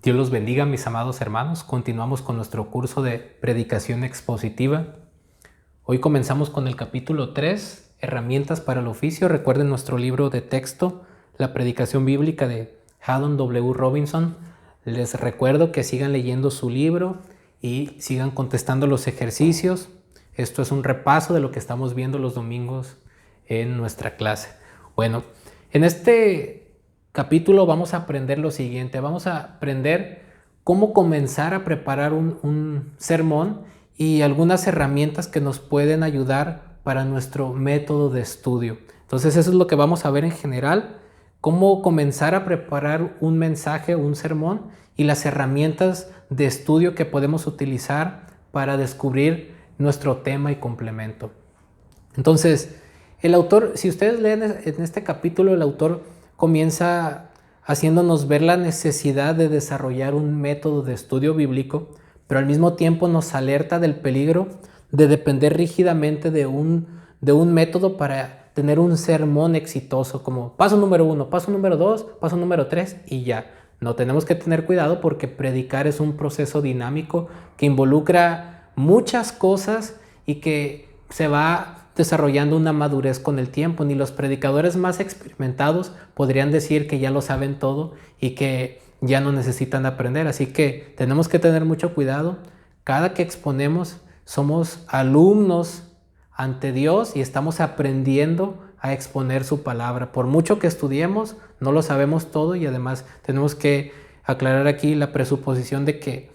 Dios los bendiga, mis amados hermanos. Continuamos con nuestro curso de predicación expositiva. Hoy comenzamos con el capítulo 3, herramientas para el oficio. Recuerden nuestro libro de texto, La predicación bíblica de Haddon W. Robinson. Les recuerdo que sigan leyendo su libro y sigan contestando los ejercicios. Esto es un repaso de lo que estamos viendo los domingos en nuestra clase. Bueno, en este capítulo vamos a aprender lo siguiente. Vamos a aprender cómo comenzar a preparar un sermón y algunas herramientas que nos pueden ayudar para nuestro método de estudio. Entonces eso es lo que vamos a ver en general, cómo comenzar a preparar un mensaje, un sermón y las herramientas de estudio que podemos utilizar para descubrir nuestro tema y complemento. Entonces, el autor, si ustedes leen en este capítulo, el autor comienza haciéndonos ver la necesidad de desarrollar un método de estudio bíblico, pero al mismo tiempo nos alerta del peligro de depender rígidamente de un método para tener un sermón exitoso, como paso número 1, paso número 2, paso número 3 y ya. No, tenemos que tener cuidado porque predicar es un proceso dinámico que involucra muchas cosas y que se va desarrollando una madurez con el tiempo. Ni los predicadores más experimentados podrían decir que ya lo saben todo y que ya no necesitan aprender. Así que tenemos que tener mucho cuidado. Cada que exponemos somos alumnos ante Dios y estamos aprendiendo a exponer su palabra. Por mucho que estudiemos, no lo sabemos todo y además tenemos que aclarar aquí la presuposición de que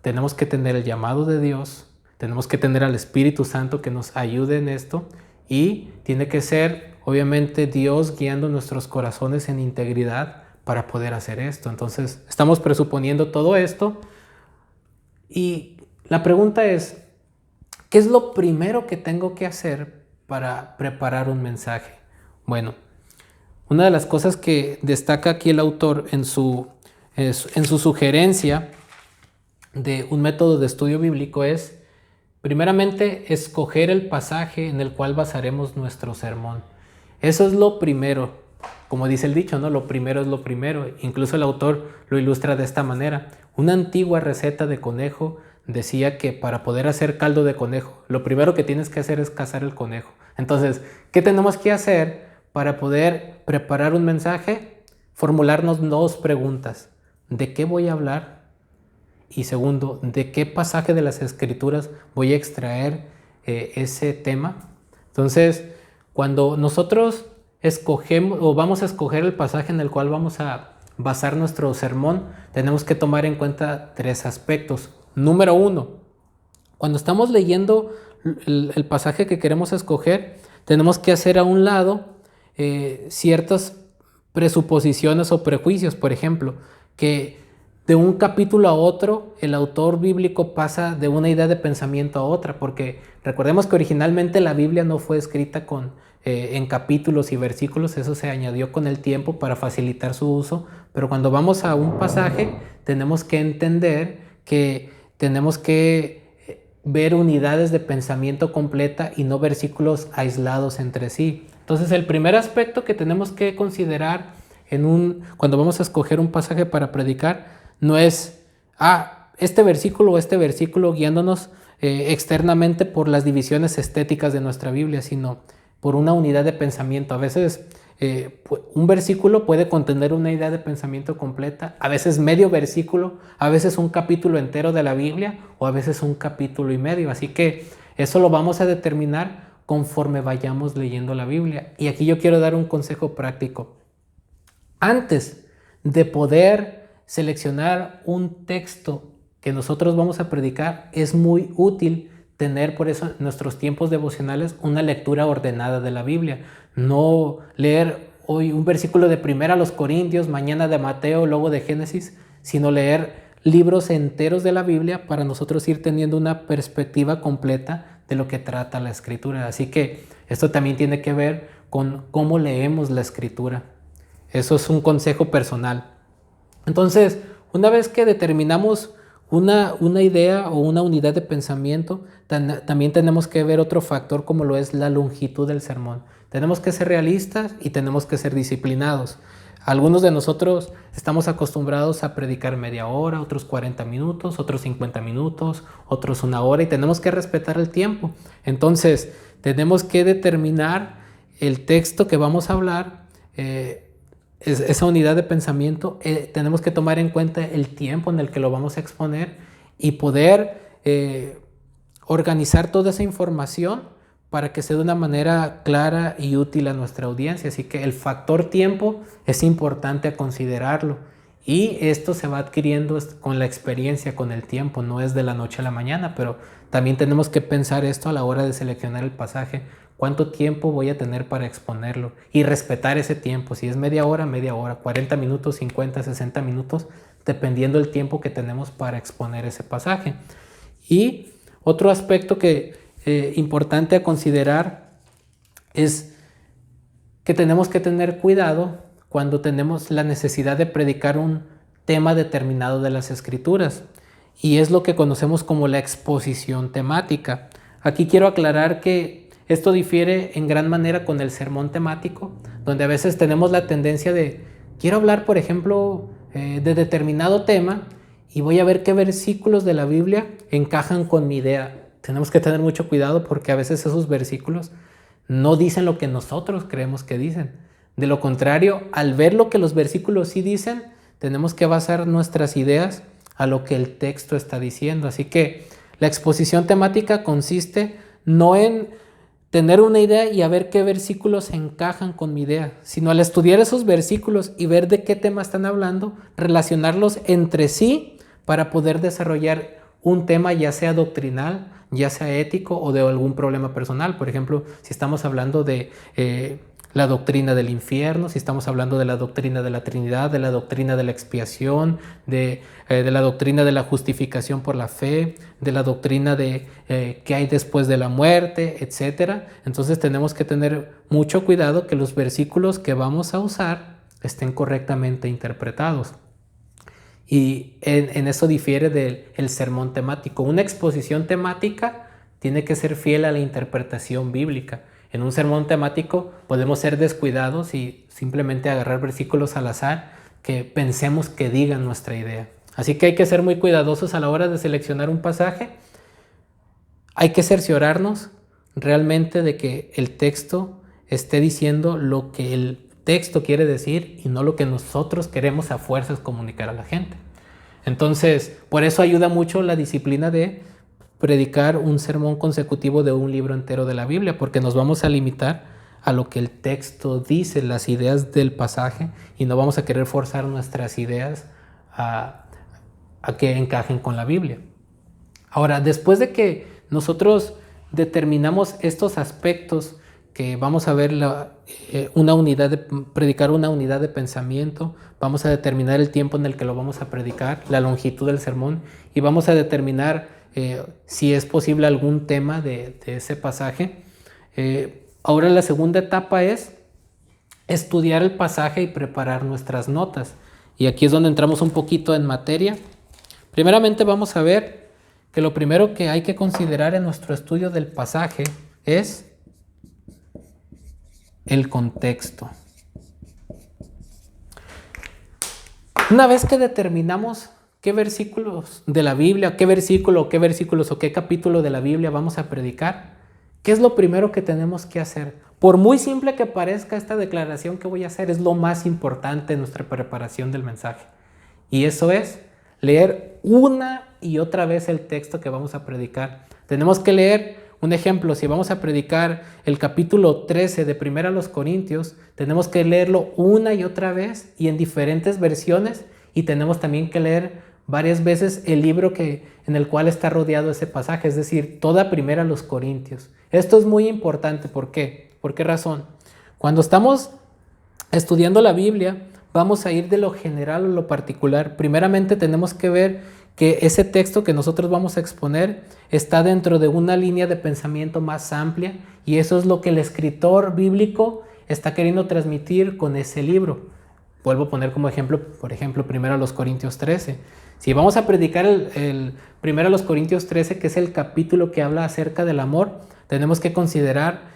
tenemos que tener el llamado de Dios. Tenemos que tener al Espíritu Santo que nos ayude en esto y tiene que ser, obviamente, Dios guiando nuestros corazones en integridad para poder hacer esto. Entonces, estamos presuponiendo todo esto y la pregunta es, ¿qué es lo primero que tengo que hacer para preparar un mensaje? Bueno, una de las cosas que destaca aquí el autor en su sugerencia de un método de estudio bíblico es, primeramente, escoger el pasaje en el cual basaremos nuestro sermón. Eso es lo primero. Como dice el dicho, ¿no? Lo primero es lo primero. Incluso el autor lo ilustra de esta manera. Una antigua receta de conejo decía que para poder hacer caldo de conejo, lo primero que tienes que hacer es cazar el conejo. Entonces, ¿qué tenemos que hacer para poder preparar un mensaje? Formularnos dos preguntas. ¿De qué voy a hablar? Y segundo, ¿de qué pasaje de las Escrituras voy a extraer ese tema? Entonces, cuando nosotros escogemos o vamos a escoger el pasaje en el cual vamos a basar nuestro sermón, tenemos que tomar en cuenta tres aspectos. Número uno, cuando estamos leyendo el pasaje que queremos escoger, tenemos que hacer a un lado ciertas presuposiciones o prejuicios. Por ejemplo, que de un capítulo a otro, el autor bíblico pasa de una idea de pensamiento a otra, porque recordemos que originalmente la Biblia no fue escrita en capítulos y versículos, eso se añadió con el tiempo para facilitar su uso, pero cuando vamos a un pasaje tenemos que entender que tenemos que ver unidades de pensamiento completa y no versículos aislados entre sí. Entonces, el primer aspecto que tenemos que considerar cuando vamos a escoger un pasaje para predicar no es este versículo o este versículo guiándonos externamente por las divisiones estéticas de nuestra Biblia, sino por una unidad de pensamiento. A veces un versículo puede contener una idea de pensamiento completa, a veces medio versículo, a veces un capítulo entero de la Biblia o a veces un capítulo y medio. Así que eso lo vamos a determinar conforme vayamos leyendo la Biblia. Y aquí yo quiero dar un consejo práctico. Antes de poder seleccionar un texto que nosotros vamos a predicar, es muy útil tener por eso en nuestros tiempos devocionales una lectura ordenada de la Biblia. No leer hoy un versículo de 1 Corintios, mañana de Mateo, luego de Génesis, sino leer libros enteros de la Biblia para nosotros ir teniendo una perspectiva completa de lo que trata la Escritura. Así que esto también tiene que ver con cómo leemos la Escritura. Eso es un consejo personal. Entonces, una vez que determinamos una idea o una unidad de pensamiento, también tenemos que ver otro factor como lo es la longitud del sermón. Tenemos que ser realistas y tenemos que ser disciplinados. Algunos de nosotros estamos acostumbrados a predicar media hora, otros 40 minutos, otros 50 minutos, otros una hora, y tenemos que respetar el tiempo. Entonces, tenemos que determinar el texto que vamos a hablar, esa unidad de pensamiento. Tenemos que tomar en cuenta el tiempo en el que lo vamos a exponer y poder organizar toda esa información para que sea de una manera clara y útil a nuestra audiencia. Así que el factor tiempo es importante a considerarlo, y esto se va adquiriendo con la experiencia, con el tiempo, no es de la noche a la mañana, pero también tenemos que pensar esto a la hora de seleccionar el pasaje. ¿Cuánto tiempo voy a tener para exponerlo? Y respetar ese tiempo. Si es media hora, 40 minutos, 50, 60 minutos, dependiendo del tiempo que tenemos para exponer ese pasaje. Y otro aspecto que importante a considerar es que tenemos que tener cuidado cuando tenemos la necesidad de predicar un tema determinado de las Escrituras, y es lo que conocemos como la exposición temática. Aquí quiero aclarar que esto difiere en gran manera con el sermón temático, donde a veces tenemos la tendencia de quiero hablar, por ejemplo, de determinado tema, y voy a ver qué versículos de la Biblia encajan con mi idea. Tenemos que tener mucho cuidado porque a veces esos versículos no dicen lo que nosotros creemos que dicen. De lo contrario, al ver lo que los versículos sí dicen, tenemos que basar nuestras ideas a lo que el texto está diciendo. Así que la exposición temática consiste no en tener una idea y a ver qué versículos encajan con mi idea, sino al estudiar esos versículos y ver de qué tema están hablando, relacionarlos entre sí para poder desarrollar un tema, ya sea doctrinal, ya sea ético o de algún problema personal. Por ejemplo, si estamos hablando de la doctrina del infierno, si estamos hablando de la doctrina de la Trinidad, de la doctrina de la expiación, de la doctrina de la justificación por la fe, de la doctrina de qué hay después de la muerte, etc. Entonces tenemos que tener mucho cuidado que los versículos que vamos a usar estén correctamente interpretados. Y en eso difiere del sermón temático. Una exposición temática tiene que ser fiel a la interpretación bíblica. En un sermón temático podemos ser descuidados y simplemente agarrar versículos al azar que pensemos que digan nuestra idea. Así que hay que ser muy cuidadosos a la hora de seleccionar un pasaje. Hay que cerciorarnos realmente de que el texto esté diciendo lo que el texto quiere decir y no lo que nosotros queremos a fuerzas comunicar a la gente. Entonces, por eso ayuda mucho la disciplina de predicar un sermón consecutivo de un libro entero de la Biblia, porque nos vamos a limitar a lo que el texto dice, las ideas del pasaje, y no vamos a querer forzar nuestras ideas a que encajen con la Biblia. Ahora, después de que nosotros determinamos estos aspectos, que vamos a ver predicar una unidad de pensamiento, vamos a determinar el tiempo en el que lo vamos a predicar, la longitud del sermón, y vamos a determinar si es posible algún tema de ese pasaje. Ahora la segunda etapa es estudiar el pasaje y preparar nuestras notas. Y aquí es donde entramos un poquito en materia. Primeramente vamos a ver que lo primero que hay que considerar en nuestro estudio del pasaje es el contexto. Una vez que determinamos qué versículos de la Biblia, qué versículos o qué capítulo de la Biblia vamos a predicar, ¿qué es lo primero que tenemos que hacer? Por muy simple que parezca esta declaración que voy a hacer, es lo más importante en nuestra preparación del mensaje. Y eso es leer una y otra vez el texto que vamos a predicar. Tenemos que leer. Un ejemplo, si vamos a predicar el capítulo 13 de 1 Corintios, tenemos que leerlo una y otra vez y en diferentes versiones, y tenemos también que leer varias veces el libro en el cual está rodeado ese pasaje, es decir, toda 1 Corintios. Esto es muy importante. ¿Por qué? ¿Por qué razón? Cuando estamos estudiando la Biblia, vamos a ir de lo general a lo particular. Primeramente tenemos que ver que ese texto que nosotros vamos a exponer está dentro de una línea de pensamiento más amplia, y eso es lo que el escritor bíblico está queriendo transmitir con ese libro. Vuelvo a poner como ejemplo, por ejemplo, 1 Corintios 13. Si vamos a predicar el 1 Corintios 13, que es el capítulo que habla acerca del amor, tenemos que considerar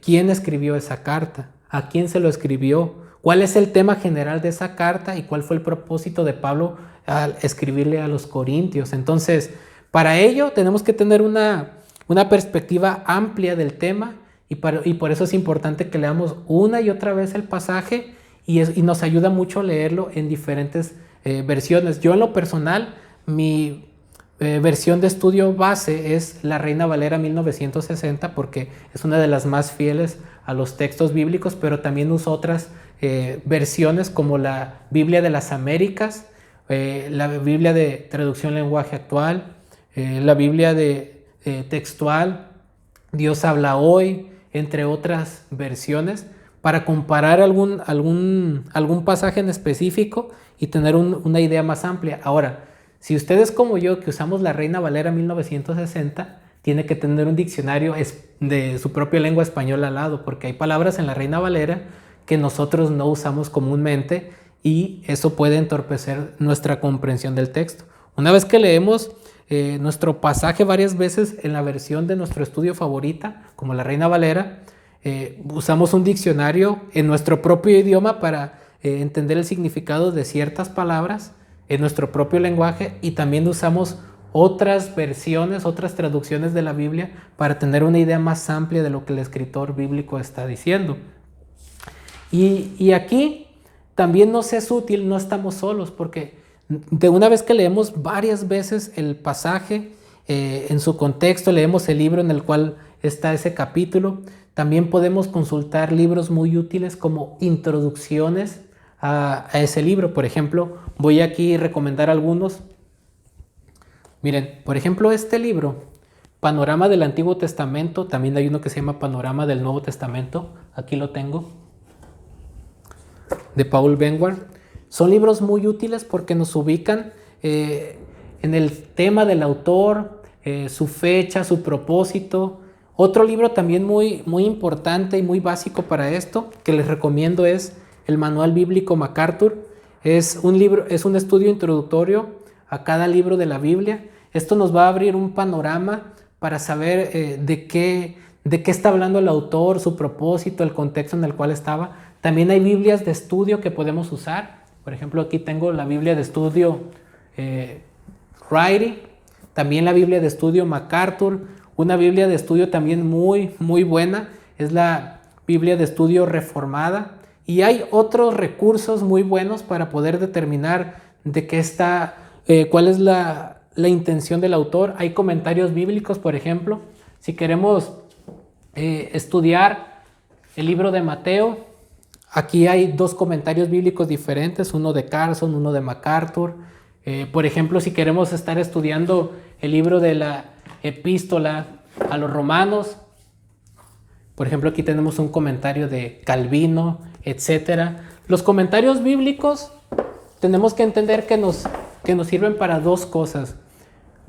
quién escribió esa carta, a quién se lo escribió, cuál es el tema general de esa carta y cuál fue el propósito de Pablo al escribirle a los Corintios. Entonces, para ello tenemos que tener una perspectiva amplia del tema y por eso es importante que leamos una y otra vez el pasaje y nos ayuda mucho leerlo en diferentes versiones. Yo en lo personal, mi versión de estudio base es la Reina Valera 1960 porque es una de las más fieles a los textos bíblicos, pero también uso otras versiones como la Biblia de las Américas, la Biblia de traducción lenguaje actual, la Biblia de textual, Dios habla hoy, entre otras versiones, para comparar algún pasaje en específico y tener una idea más amplia. Ahora, si ustedes como yo, que usamos la Reina Valera 1960, tiene que tener un diccionario de su propia lengua española al lado, porque hay palabras en la Reina Valera que nosotros no usamos comúnmente y eso puede entorpecer nuestra comprensión del texto. Una vez que leemos nuestro pasaje varias veces en la versión de nuestro estudio favorita, como la Reina Valera, usamos un diccionario en nuestro propio idioma para entender el significado de ciertas palabras en nuestro propio lenguaje y también usamos otras versiones, otras traducciones de la Biblia para tener una idea más amplia de lo que el escritor bíblico está diciendo. Y aquí también nos es útil, no estamos solos, porque de una vez que leemos varias veces el pasaje en su contexto, leemos el libro en el cual está ese capítulo, también podemos consultar libros muy útiles como introducciones a ese libro. Por ejemplo, voy aquí a recomendar algunos. Miren, por ejemplo, este libro, Panorama del Antiguo Testamento, también hay uno que se llama Panorama del Nuevo Testamento, aquí lo tengo, de Paul Benward. Son libros muy útiles porque nos ubican en el tema del autor, su fecha, su propósito. Otro libro también muy importante y muy básico para esto, que les recomiendo, es el Manual Bíblico MacArthur. Es un estudio introductorio a cada libro de la Biblia. Esto nos va a abrir un panorama para saber de qué está hablando el autor, su propósito, el contexto en el cual estaba. También hay Biblias de estudio que podemos usar. Por ejemplo, aquí tengo la Biblia de estudio Riley, también la Biblia de estudio MacArthur. Una Biblia de estudio también muy buena es la Biblia de estudio reformada. Y hay otros recursos muy buenos para poder determinar de qué cuál es la intención del autor. Hay comentarios bíblicos, por ejemplo. Si queremos estudiar el libro de Mateo, aquí hay dos comentarios bíblicos diferentes, uno de Carson, uno de MacArthur. Por ejemplo, si queremos estar estudiando el libro de la epístola a los romanos, por ejemplo, aquí tenemos un comentario de Calvino, etc. Los comentarios bíblicos tenemos que entender que nos sirven para dos cosas.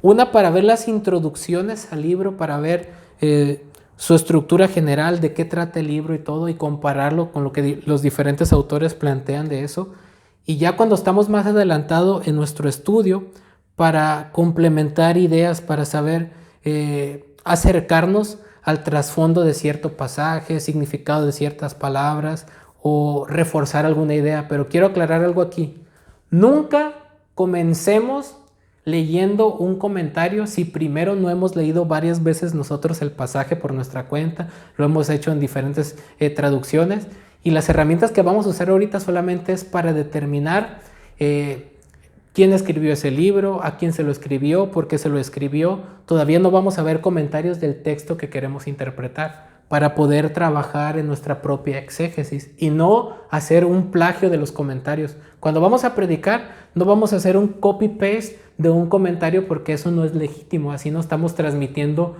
Una, para ver las introducciones al libro, para ver su estructura general, de qué trata el libro y todo, y compararlo con lo que los diferentes autores plantean de eso. Y ya cuando estamos más adelantados en nuestro estudio, para complementar ideas, para saber acercarnos al trasfondo de cierto pasaje, significado de ciertas palabras o reforzar alguna idea. Pero quiero aclarar algo aquí. Nunca comencemos leyendo un comentario si primero no hemos leído varias veces nosotros el pasaje por nuestra cuenta. Lo hemos hecho en diferentes traducciones, y las herramientas que vamos a usar ahorita solamente es para determinar quién escribió ese libro, a quién se lo escribió, por qué se lo escribió. Todavía no vamos a ver comentarios del texto que queremos interpretar, para poder trabajar en nuestra propia exégesis y no hacer un plagio de los comentarios. Cuando vamos a predicar, no vamos a hacer un copy-paste de un comentario, porque eso no es legítimo. Así no estamos transmitiendo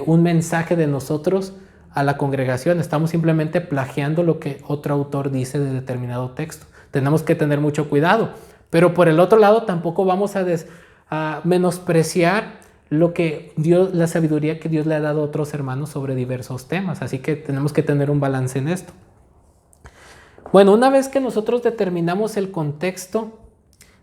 un mensaje de nosotros a la congregación. Estamos simplemente plagiando lo que otro autor dice de determinado texto. Tenemos que tener mucho cuidado. Pero por el otro lado, tampoco vamos a menospreciar la sabiduría que Dios le ha dado a otros hermanos sobre diversos temas. Así que tenemos que tener un balance en esto. Bueno, una vez que nosotros determinamos el contexto,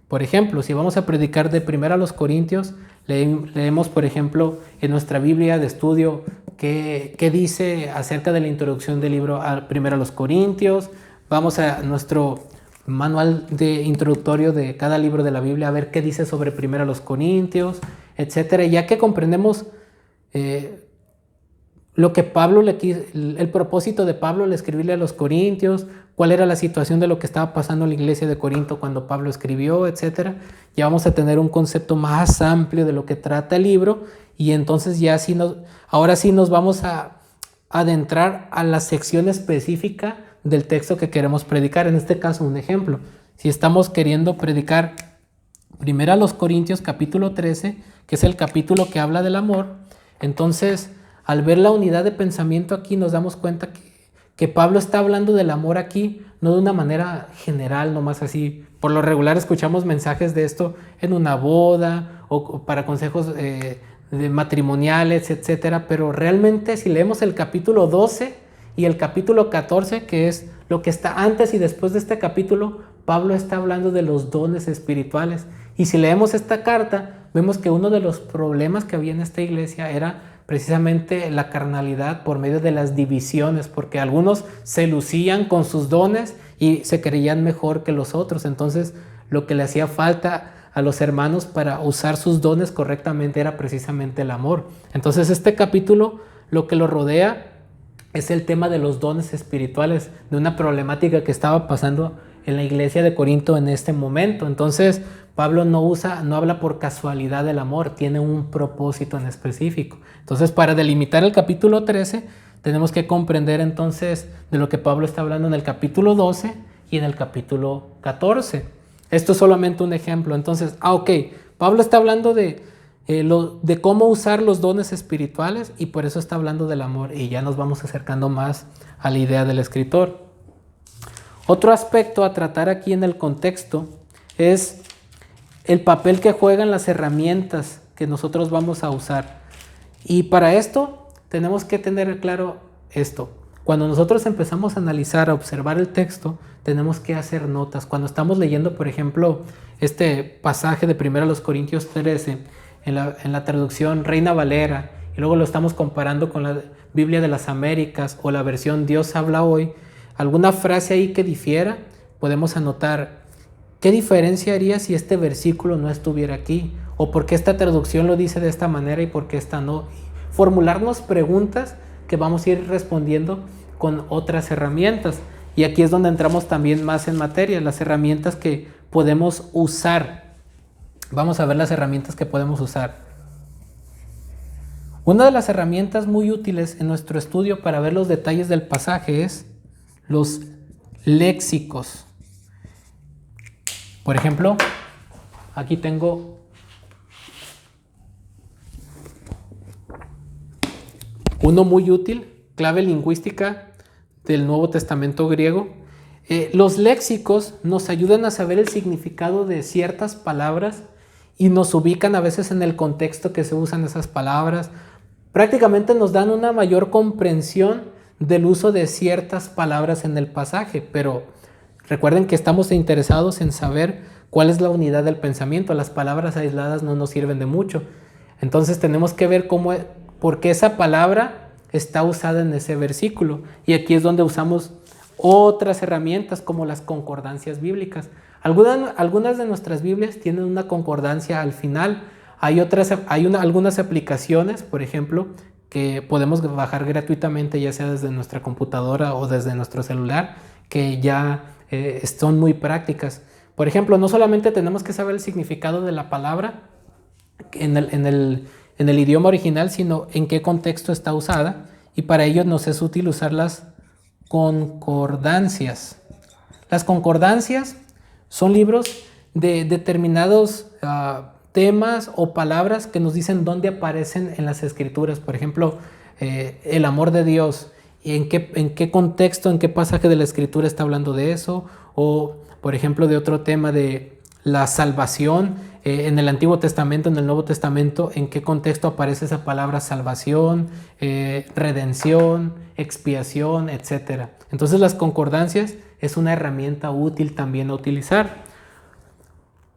por ejemplo, si vamos a predicar de 1 a los Corintios, leemos, por ejemplo, en nuestra Biblia de estudio qué dice acerca de la introducción del libro a 1 a los Corintios. vamos a nuestro manual de introductorio de cada libro de la Biblia a ver qué dice sobre primero los Corintios, etcétera. Ya que comprendemos lo que Pablo el propósito de Pablo al escribirle a los Corintios, cuál era la situación de lo que estaba pasando en la iglesia de Corinto cuando Pablo escribió, etcétera, ya vamos a tener un concepto más amplio de lo que trata el libro, y entonces ahora sí nos vamos a adentrar a la sección específica del texto que queremos predicar. En este caso, un ejemplo. Si estamos queriendo predicar primero a los Corintios capítulo 13, que es el capítulo que habla del amor, entonces al ver la unidad de pensamiento aquí nos damos cuenta que Pablo está hablando del amor aquí, no de una manera general, nomás así. Por lo regular escuchamos mensajes de esto en una boda o para consejos de matrimoniales, etcétera, pero realmente si leemos el capítulo 12 y el capítulo 14, que es lo que está antes y después de este capítulo, Pablo está hablando de los dones espirituales. Y si leemos esta carta, vemos que uno de los problemas que había en esta iglesia era precisamente la carnalidad por medio de las divisiones, porque algunos se lucían con sus dones y se creían mejor que los otros. Entonces, lo que le hacía falta a los hermanos para usar sus dones correctamente era precisamente el amor. Entonces, este capítulo, lo que lo rodea es el tema de los dones espirituales, de una problemática que estaba pasando en la iglesia de Corinto en este momento. Entonces, Pablo no habla por casualidad del amor, tiene un propósito en específico. Entonces, para delimitar el capítulo 13, tenemos que comprender entonces de lo que Pablo está hablando en el capítulo 12 y en el capítulo 14. Esto es solamente un ejemplo. Entonces, Pablo está hablando de cómo usar los dones espirituales y por eso está hablando del amor, y ya nos vamos acercando más a la idea del escritor. Otro aspecto a tratar aquí en el contexto es el papel que juegan las herramientas que nosotros vamos a usar. Y para esto tenemos que tener claro esto. Cuando nosotros empezamos a analizar, a observar el texto, tenemos que hacer notas. Cuando estamos leyendo, por ejemplo, este pasaje de 1 Corintios 13, en la traducción Reina Valera, y luego lo estamos comparando con la Biblia de las Américas o la versión Dios habla hoy, alguna frase ahí que difiera, podemos anotar qué diferencia haría si este versículo no estuviera aquí, o por qué esta traducción lo dice de esta manera y por qué esta no. Formularnos preguntas que vamos a ir respondiendo con otras herramientas. Y aquí es donde entramos también más en materia, las herramientas que podemos usar. Vamos a ver las herramientas que podemos usar. Una de las herramientas muy útiles en nuestro estudio para ver los detalles del pasaje es los léxicos. Por ejemplo, aquí tengo uno muy útil, clave lingüística del Nuevo Testamento griego. Los léxicos nos ayudan a saber el significado de ciertas palabras y nos ubican a veces en el contexto que se usan esas palabras. Prácticamente nos dan una mayor comprensión del uso de ciertas palabras en el pasaje, pero recuerden que estamos interesados en saber cuál es la unidad del pensamiento. Las palabras aisladas no nos sirven de mucho. Entonces tenemos que ver por qué esa palabra está usada en ese versículo. Y aquí es donde usamos otras herramientas como las concordancias bíblicas. Algunas de nuestras Biblias tienen una concordancia al final. Hay algunas aplicaciones, por ejemplo, que podemos bajar gratuitamente, ya sea desde nuestra computadora o desde nuestro celular, que ya son muy prácticas. Por ejemplo, no solamente tenemos que saber el significado de la palabra en el idioma original, sino en qué contexto está usada, y para ello nos es útil usar las concordancias. Las concordancias son libros de determinados temas o palabras que nos dicen dónde aparecen en las escrituras. Por ejemplo, el amor de Dios, y en qué contexto, en qué pasaje de la escritura está hablando de eso, o por ejemplo de otro tema de la salvación, en el Antiguo Testamento, en el Nuevo Testamento, en qué contexto aparece esa palabra salvación, redención, expiación, etc. Entonces las concordancias es una herramienta útil también a utilizar.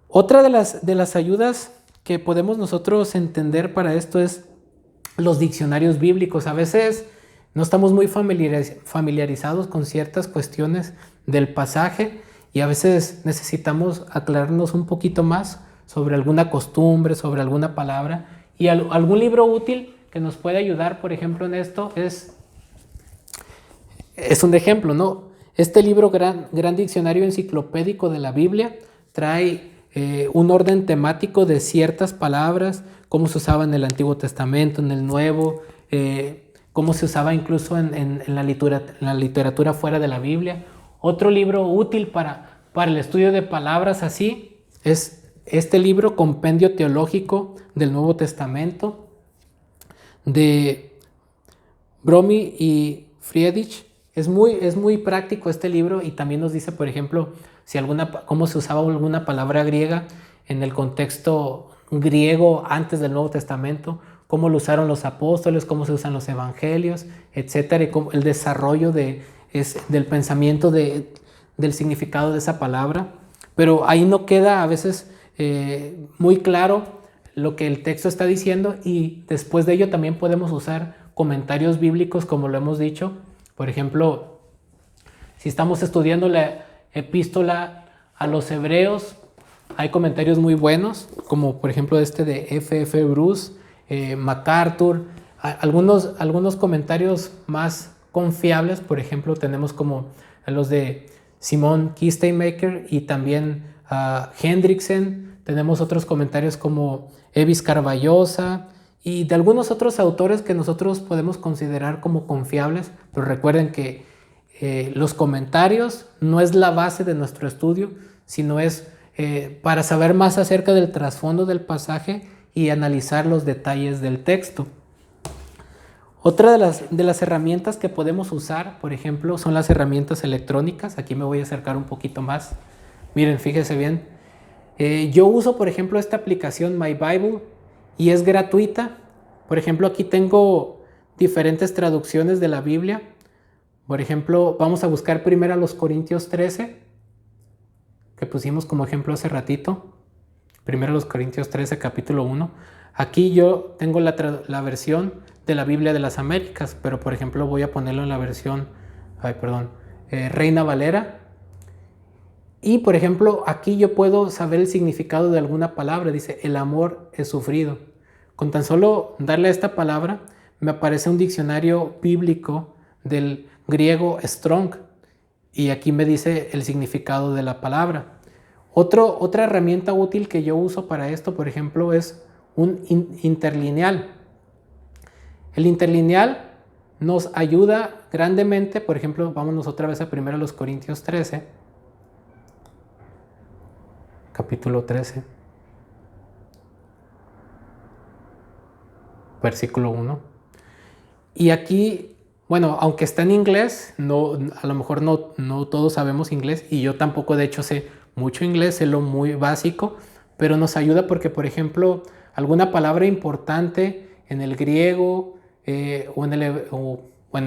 Otra de las ayudas que podemos nosotros entender para esto es los diccionarios bíblicos. A veces no estamos muy familiarizados con ciertas cuestiones del pasaje y a veces necesitamos aclararnos un poquito más sobre alguna costumbre, sobre alguna palabra. Y algún libro útil que nos puede ayudar, por ejemplo, en esto es un ejemplo, ¿no? Este libro, Gran Diccionario Enciclopédico de la Biblia, trae un orden temático de ciertas palabras, cómo se usaba en el Antiguo Testamento, en el Nuevo, cómo se usaba incluso en la literatura fuera de la Biblia. Otro libro útil para el estudio de palabras así es este libro, Compendio Teológico del Nuevo Testamento, de Bromi y Friedrich. Es muy práctico este libro y también nos dice, por ejemplo, cómo se usaba alguna palabra griega en el contexto griego antes del Nuevo Testamento, cómo lo usaron los apóstoles, cómo se usan los evangelios, etcétera, y cómo el desarrollo del pensamiento del significado de esa palabra. Pero ahí no queda a veces muy claro lo que el texto está diciendo, y después de ello también podemos usar comentarios bíblicos, como lo hemos dicho. Por ejemplo, si estamos estudiando la epístola a los hebreos, hay comentarios muy buenos, como por ejemplo de F.F. Bruce, MacArthur, algunos comentarios más confiables. Por ejemplo, tenemos como los de Simon Kistemaker y también Hendrickson. Tenemos otros comentarios como Evis Carballosa y de algunos otros autores que nosotros podemos considerar como confiables, pero recuerden que los comentarios no es la base de nuestro estudio, sino es para saber más acerca del trasfondo del pasaje y analizar los detalles del texto. Otra de las herramientas que podemos usar, por ejemplo, son las herramientas electrónicas. Aquí me voy a acercar un poquito más. Miren, fíjense bien. Yo uso, por ejemplo, esta aplicación My Bible y es gratuita. Por ejemplo, aquí tengo diferentes traducciones de la Biblia. Por ejemplo, vamos a buscar primero a los Corintios 13, que pusimos como ejemplo hace ratito. Primero a los Corintios 13, capítulo 1. Aquí yo tengo la versión de la Biblia de las Américas, pero por ejemplo voy a ponerlo en la versión, Reina Valera. Y por ejemplo, aquí yo puedo saber el significado de alguna palabra. Dice, el amor es sufrido. Con tan solo darle a esta palabra, me aparece un diccionario bíblico del griego Strong. Y aquí me dice el significado de la palabra. Otra herramienta útil que yo uso para esto, por ejemplo, es un interlineal. El interlineal nos ayuda grandemente. Por ejemplo, vámonos otra vez a primero a los Corintios 13. Capítulo 13. Versículo 1. Y aquí, bueno, aunque está en inglés, a lo mejor no todos sabemos inglés, y yo tampoco de hecho sé mucho inglés, sé lo muy básico, pero nos ayuda porque, por ejemplo, alguna palabra importante en el griego o en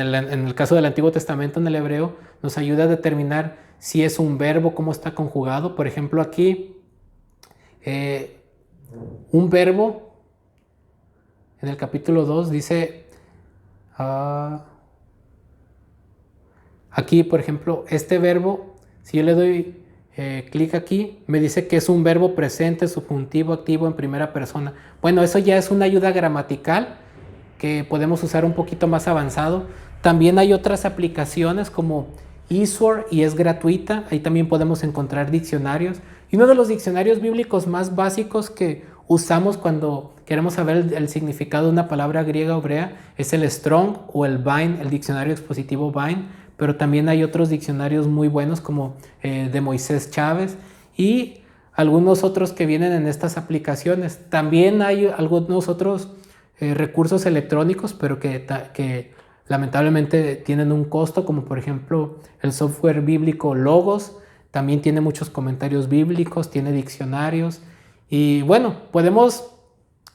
el caso del Antiguo Testamento, en el hebreo, nos ayuda a determinar si es un verbo, cómo está conjugado. Por ejemplo, aquí un verbo en el capítulo 2 dice, aquí por ejemplo, este verbo, si yo le doy clic aquí, me dice que es un verbo presente, subjuntivo, activo en primera persona. Bueno, eso ya es una ayuda gramatical que podemos usar un poquito más avanzado. También hay otras aplicaciones como eSword y es gratuita. Ahí también podemos encontrar diccionarios. Y uno de los diccionarios bíblicos más básicos que usamos cuando queremos saber el significado de una palabra griega o hebrea es el Strong o el Vine, el diccionario expositivo Vine. Pero también hay otros diccionarios muy buenos como de Moisés Chávez y algunos otros que vienen en estas aplicaciones. También hay algunos otros recursos electrónicos, pero que lamentablemente tienen un costo, como por ejemplo el software bíblico Logos. También tiene muchos comentarios bíblicos, tiene diccionarios. Y bueno, podemos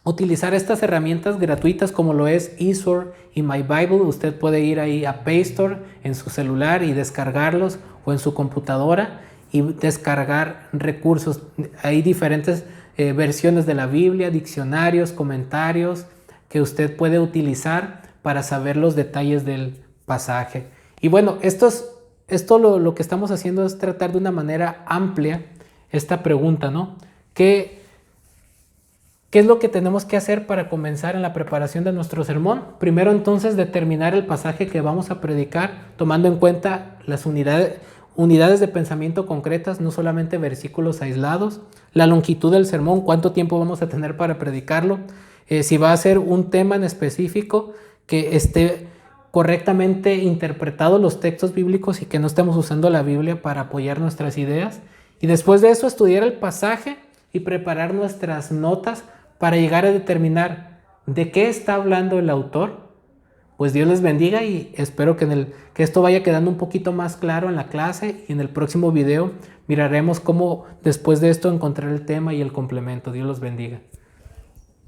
utilizar estas herramientas gratuitas como lo es eSword y My Bible. Usted puede ir ahí a Play Store en su celular y descargarlos, o en su computadora y descargar recursos. Hay diferentes versiones de la Biblia, diccionarios, comentarios que usted puede utilizar para saber los detalles del pasaje. Y bueno, estos esto lo que estamos haciendo es tratar de una manera amplia esta pregunta, ¿no? ¿Qué es lo que tenemos que hacer para comenzar en la preparación de nuestro sermón? Primero, entonces, determinar el pasaje que vamos a predicar, tomando en cuenta las unidades de pensamiento concretas, no solamente versículos aislados, la longitud del sermón, cuánto tiempo vamos a tener para predicarlo, si va a ser un tema en específico, que esté correctamente interpretados los textos bíblicos y que no estemos usando la Biblia para apoyar nuestras ideas. Y después de eso, estudiar el pasaje y preparar nuestras notas para llegar a determinar de qué está hablando el autor. Pues Dios les bendiga y espero que esto vaya quedando un poquito más claro en la clase, y en el próximo video miraremos cómo después de esto encontrar el tema y el complemento. Dios los bendiga.